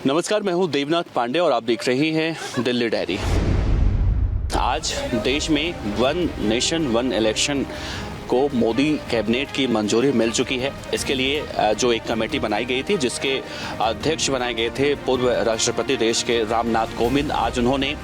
नमस्कार, मैं हूं देवनाथ पांडे और आप देख रहे हैं दिल्ली डायरी। आज देश में वन नेशन वन इलेक्शन को मोदी कैबिनेट की मंजूरी मिल चुकी है। इसके लिए जो एक कमेटी बनाई गई थी, जिसके अध्यक्ष बनाए गए थे पूर्व राष्ट्रपति देश के रामनाथ कोविंद, आज उन्होंने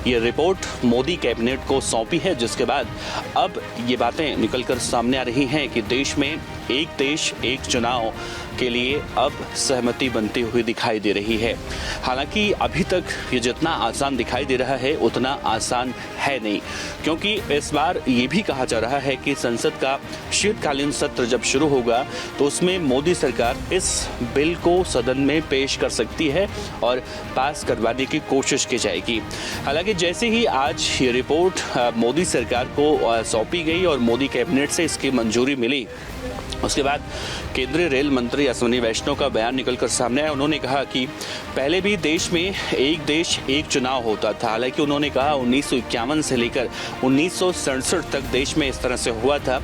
ये रिपोर्ट मोदी कैबिनेट को सौंपी है, जिसके बाद अब ये बातें निकलकर सामने आ रही हैं कि देश में एक देश एक चुनाव के लिए अब सहमति बनती हुई दिखाई दे रही है। हालांकि अभी तक ये जितना आसान दिखाई दे रहा है उतना आसान है नहीं, क्योंकि इस बार ये भी कहा जा रहा है कि संसद का शीतकालीन सत्र जब शुरू होगा तो उसमें मोदी सरकार इस बिल को सदन में पेश कर सकती है और पास करवाने की कोशिश की जाएगी। हालांकि जैसे ही आज ये रिपोर्ट मोदी सरकार को सौंपी गई और मोदी कैबिनेट से इसकी मंजूरी मिली, उसके बाद केंद्रीय रेल मंत्री अश्विनी वैष्णव का बयान निकलकर सामने आया। उन्होंने कहा कि पहले भी देश में एक देश एक चुनाव होता था। हालांकि उन्होंने कहा 1951 से लेकर 1967 तक देश में इस तरह से हुआ था,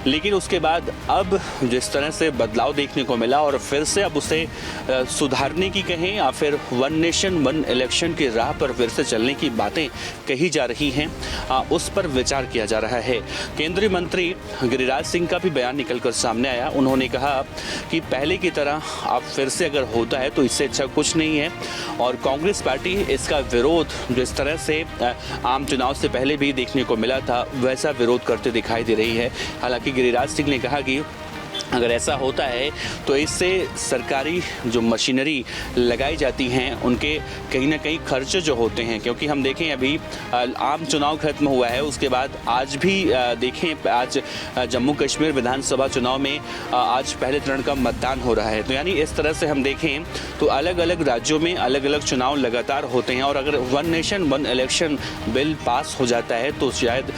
लेकिन उसके बाद अब जिस तरह से बदलाव देखने को मिला और फिर से अब उसे सुधारने की कहें या फिर वन नेशन वन इलेक्शन की राह पर फिर से चलने की बातें कही जा रही हैं, उस पर विचार किया जा रहा है। केंद्रीय मंत्री गिरिराज सिंह का भी बयान निकलकर सामने आया। उन्होंने कहा कि पहले की तरह अब फिर से अगर होता है तो इससे अच्छा कुछ नहीं है, और कांग्रेस पार्टी इसका विरोध जिस तरह से आम चुनाव से पहले भी देखने को मिला था वैसा विरोध करते दिखाई दे रही है। हालांकि गिरिराज सिंह ने कहा कि अगर ऐसा होता है तो इससे सरकारी जो मशीनरी लगाई जाती हैं उनके कहीं ना कहीं खर्च जो होते हैं, क्योंकि हम देखें अभी आम चुनाव खत्म हुआ है, उसके बाद आज भी देखें आज जम्मू कश्मीर विधानसभा चुनाव में आज पहले चरण का मतदान हो रहा है। तो यानी इस तरह से हम देखें तो अलग अलग राज्यों में अलग अलग चुनाव लगातार होते हैं, और अगर one nation one election bill pass हो जाता है तो शायद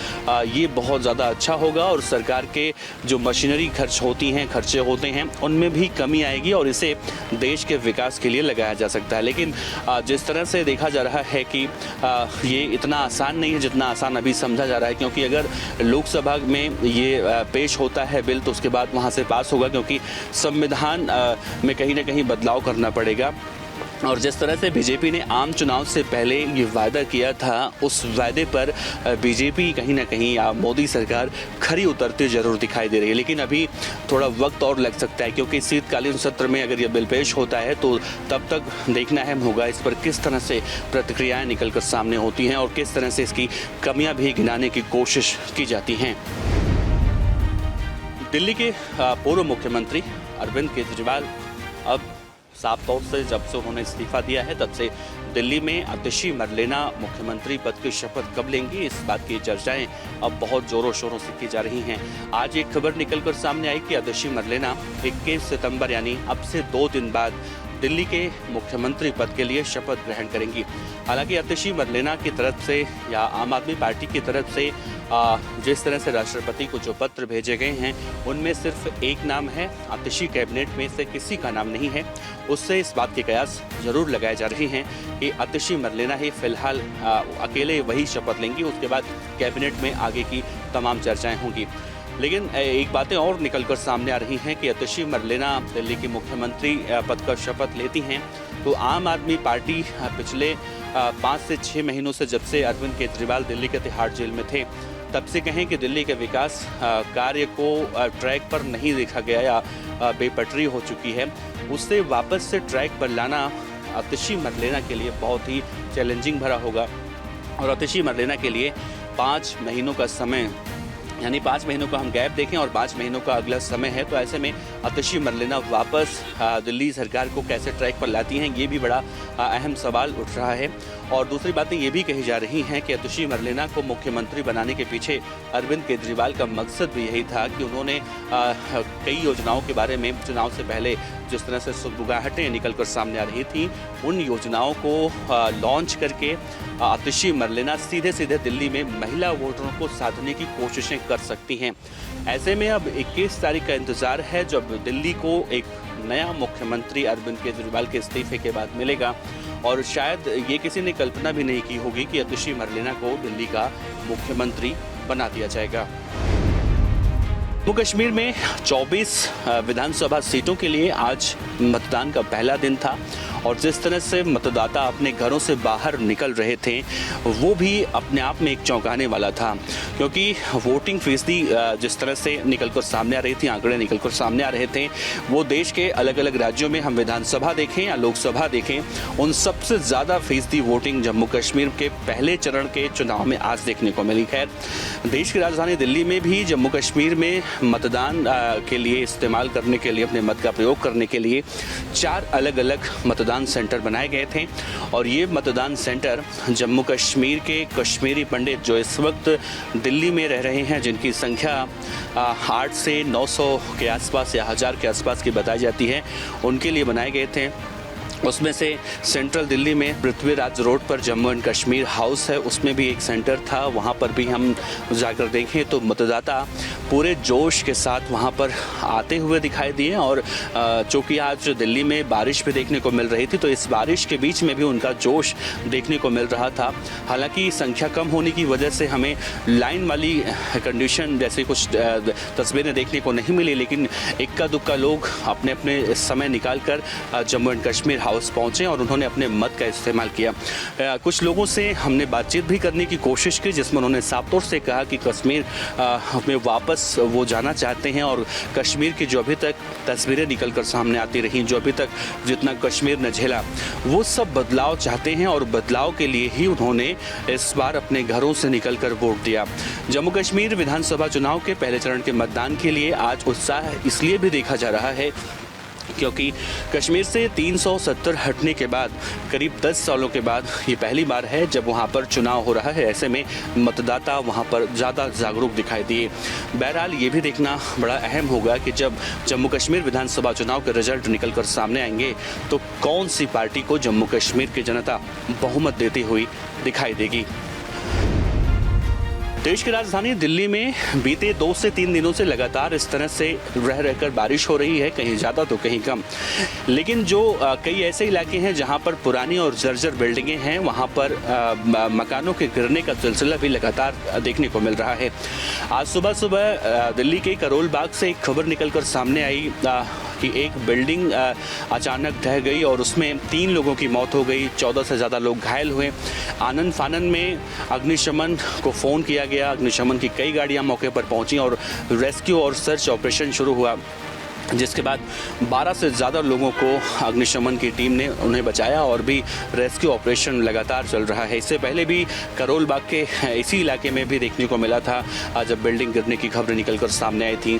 ये बहुत ज़्यादा अच्छा होगा और सरकार के जो मशीनरी खर्चे होते हैं उनमें भी कमी आएगी और इसे देश के विकास के लिए लगाया जा सकता है। लेकिन जिस तरह से देखा जा रहा है कि ये इतना आसान नहीं है जितना आसान अभी समझा जा रहा है, क्योंकि अगर लोकसभा में ये पेश होता है बिल तो उसके बाद वहाँ से पास होगा, क्योंकि संविधान में कहीं ना कहीं बदलाव करना पड़ेगा। और जिस तरह से बीजेपी ने आम चुनाव से पहले ये वायदा किया था, उस वायदे पर बीजेपी कहीं ना कहीं या मोदी सरकार खरी उतरती जरूर दिखाई दे रही है। लेकिन अभी थोड़ा वक्त और लग सकता है, क्योंकि शीतकालीन सत्र में अगर ये बिल पेश होता है तो तब तक देखना अहम होगा इस पर किस तरह से प्रतिक्रियाएं निकलकर सामने होती हैं और किस तरह से इसकी कमियां भी गिनाने की कोशिश की जाती हैं। दिल्ली के पूर्व मुख्यमंत्री अरविंद केजरीवाल अब साफ तौर से जब से उन्होंने इस्तीफा दिया है तब से दिल्ली में आतिशी मरलेना मुख्यमंत्री पद की शपथ कब लेंगी, इस बात की चर्चाएं अब बहुत जोरों शोरों से की जा रही हैं। आज एक खबर निकलकर सामने आई कि आतिशी मरलेना 21 सितंबर यानी अब से 2 दिन बाद दिल्ली के मुख्यमंत्री पद के लिए शपथ ग्रहण करेंगी। हालांकि आतिशी मरलेना की तरफ से या आम आदमी पार्टी की तरफ से जिस तरह से राष्ट्रपति को जो पत्र भेजे गए हैं उनमें सिर्फ एक नाम है, आतिशी कैबिनेट में से किसी का नाम नहीं है। उससे इस बात के कयास जरूर लगाए जा रहे हैं कि आतिशी मरलेना ही फिलहाल अकेले वही शपथ लेंगी, उसके बाद कैबिनेट में आगे की तमाम चर्चाएं होंगी। लेकिन एक बातें और निकलकर सामने आ रही हैं कि आतिशी मरलेना दिल्ली की मुख्यमंत्री पद का शपथ लेती हैं तो आम आदमी पार्टी पिछले 5 से 6 महीनों से, जब से अरविंद केजरीवाल दिल्ली के तिहाड़ जेल में थे, तब से कहें कि दिल्ली के विकास कार्य को ट्रैक पर नहीं देखा गया या बेपटरी हो चुकी है, उससे वापस से ट्रैक पर लाना आतिशी मरलेना के लिए बहुत ही चैलेंजिंग भरा होगा। और आतिशी मरलेना के लिए 5 महीनों का समय, यानी 5 महीनों का हम गैप देखें और 5 महीनों का अगला समय है, तो ऐसे में आतिशी मरलेना वापस दिल्ली सरकार को कैसे ट्रैक पर लाती हैं, ये भी बड़ा अहम सवाल उठ रहा है। और दूसरी बातें ये भी कही जा रही हैं कि आतिशी मरलेना को मुख्यमंत्री बनाने के पीछे अरविंद केजरीवाल का मकसद भी यही था कि उन्होंने कई योजनाओं के बारे में चुनाव से पहले जिस तरह से सुगबुगाहटें निकलकर सामने आ रही थी, उन योजनाओं को लॉन्च करके आतिशी मरलेना सीधे सीधे दिल्ली में महिला वोटरों को साधने की कोशिशें कर सकती हैं। ऐसे में अब 21 तारीख का इंतजार है जब दिल्ली को एक नया मुख्यमंत्री अरविंद केजरीवाल के इस्तीफे के बाद मिलेगा, और शायद ये किसी ने कल्पना भी नहीं की होगी कि आतिशी मरलेना को दिल्ली का मुख्यमंत्री बना दिया जाएगा। जम्मू कश्मीर में 24 विधानसभा सीटों के लिए आज मतदान का पहला दिन था और जिस तरह से मतदाता अपने घरों से बाहर निकल रहे थे वो भी अपने आप में एक चौंकाने वाला था, क्योंकि वोटिंग फीसदी जिस तरह से निकलकर सामने आ रही थी, आंकड़े निकलकर सामने आ रहे थे, वो देश के अलग अलग राज्यों में हम विधानसभा देखें या लोकसभा देखें, उन सबसे ज़्यादा फीसदी वोटिंग जम्मू कश्मीर के पहले चरण के चुनाव में आज देखने को मिली। खैर, देश की राजधानी दिल्ली में भी जम्मू कश्मीर में मतदान के लिए इस्तेमाल करने के लिए, अपने मत का प्रयोग करने के लिए 4 अलग अलग मतदान सेंटर बनाए गए थे और ये मतदान सेंटर जम्मू कश्मीर के कश्मीरी पंडित जो इस वक्त दिल्ली में रह रहे हैं, जिनकी संख्या 8 से 900 के आसपास या 1000 के आसपास की बताई जाती है, उनके लिए बनाए गए थे। उसमें से सेंट्रल दिल्ली में पृथ्वीराज रोड पर जम्मू एंड कश्मीर हाउस है, उसमें भी एक सेंटर था, वहाँ पर भी हम जाकर देखें तो मतदाता पूरे जोश के साथ वहाँ पर आते हुए दिखाई दिए। और चूँकि आज दिल्ली में बारिश भी देखने को मिल रही थी तो इस बारिश के बीच में भी उनका जोश देखने को मिल रहा था। हालांकि संख्या कम होने की वजह से हमें लाइन वाली कंडीशन जैसे कुछ तस्वीरें देखने को नहीं मिली, लेकिन इक्का दुक्का लोग अपने अपने समय निकाल कर जम्मू एंड कश्मीर हाउस पहुंचे और उन्होंने अपने मत का इस्तेमाल किया। कुछ लोगों से हमने बातचीत भी करने की कोशिश की, जिसमें उन्होंने साफ तौर से कहा कि कश्मीर में वापस वो जाना चाहते हैं और कश्मीर की जो अभी तक तस्वीरें निकल कर सामने आती रहीं, जो अभी तक जितना कश्मीर ने झेला, वो सब बदलाव चाहते हैं और बदलाव के लिए ही उन्होंने इस बार अपने घरों से निकल कर वोट दिया। जम्मू कश्मीर विधानसभा चुनाव के पहले चरण के मतदान के लिए आज उत्साह इसलिए भी देखा जा रहा है क्योंकि कश्मीर से 370 हटने के बाद करीब 10 सालों के बाद ये पहली बार है जब वहाँ पर चुनाव हो रहा है। ऐसे में मतदाता वहाँ पर ज़्यादा जागरूक दिखाई दिए। बहरहाल ये भी देखना बड़ा अहम होगा कि जब जम्मू कश्मीर विधानसभा चुनाव के रिजल्ट निकल कर सामने आएंगे तो कौन सी पार्टी को जम्मू कश्मीर की जनता बहुमत देती हुई दिखाई देगी। देश की राजधानी दिल्ली में बीते 2 से 3 दिनों से लगातार इस तरह से रह रहकर बारिश हो रही है, कहीं ज़्यादा तो कहीं कम। लेकिन जो कई ऐसे इलाके हैं जहां पर पुरानी और जर्जर बिल्डिंगें हैं, वहां पर मकानों के गिरने का सिलसिला भी लगातार देखने को मिल रहा है। आज सुबह सुबह दिल्ली के करोल बाग से एक खबर निकलकर सामने आई कि एक बिल्डिंग अचानक ढह गई और उसमें 3 लोगों की मौत हो गई, 14 से ज़्यादा लोग घायल हुए। आनन फानन में अग्निशमन को फ़ोन किया गया, अग्निशमन की कई गाड़ियां मौके पर पहुंची और रेस्क्यू और सर्च ऑपरेशन शुरू हुआ, जिसके बाद 12 से ज़्यादा लोगों को अग्निशमन की टीम ने उन्हें बचाया और भी रेस्क्यू ऑपरेशन लगातार चल रहा है। इससे पहले भी करोल बाग के इसी इलाके में भी देखने को मिला था जब बिल्डिंग गिरने की खबरें निकलकर सामने आई थी।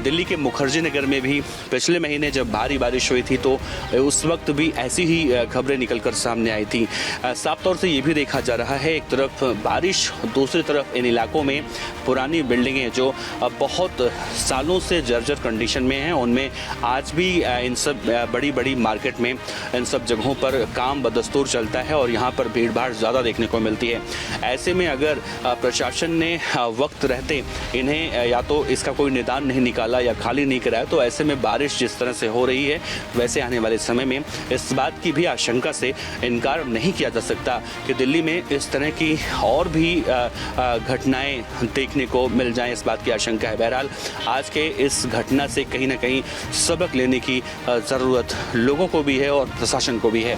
दिल्ली के मुखर्जी नगर में भी पिछले महीने जब भारी बारिश हुई थी तो उस वक्त भी ऐसी ही खबरें निकलकर सामने आई थी। साफ तौर से ये भी देखा जा रहा है, एक तरफ बारिश, दूसरी तरफ इन इलाकों में पुरानी बिल्डिंगें जो बहुत सालों से जर्जर कंडीशन में हैं, उनमें आज भी इन सब बड़ी बड़ी मार्केट में इन सब जगहों पर काम बदस्तूर चलता है और यहाँ पर भीड़ भाड़ ज़्यादा देखने को मिलती है। ऐसे में अगर प्रशासन ने वक्त रहते इन्हें या तो इसका कोई निदान नहीं निकाला या खाली नहीं कराया, तो ऐसे में बारिश जिस तरह से हो रही है वैसे आने वाले समय में इस बात की भी आशंका से इनकार नहीं किया जा सकता कि दिल्ली में इस तरह की और भी घटनाएं देखने को मिल जाएं, इस बात की आशंका है। बहरहाल आज के इस घटना से कहीं ना कहीं सबक लेने की ज़रूरत लोगों को भी है और प्रशासन को भी है।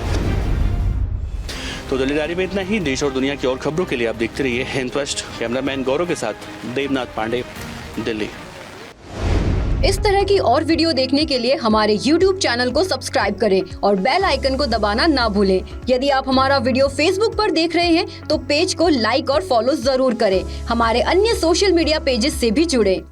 तो दिल्ली डायरी में इतना ही। देश और दुनिया की और खबरों के लिए आप देखते रहिए हिंद फर्स्ट। कैमरामैन गौरव के साथ देवनाथ पांडे, दिल्ली। इस तरह की और वीडियो देखने के लिए हमारे YouTube चैनल को सब्सक्राइब करें और बेल आइकन को दबाना ना भूलें। यदि आप हमारा वीडियो Facebook पर देख रहे हैं तो पेज को लाइक और फॉलो जरूर करें। हमारे अन्य सोशल मीडिया पेजेस से भी जुड़ें।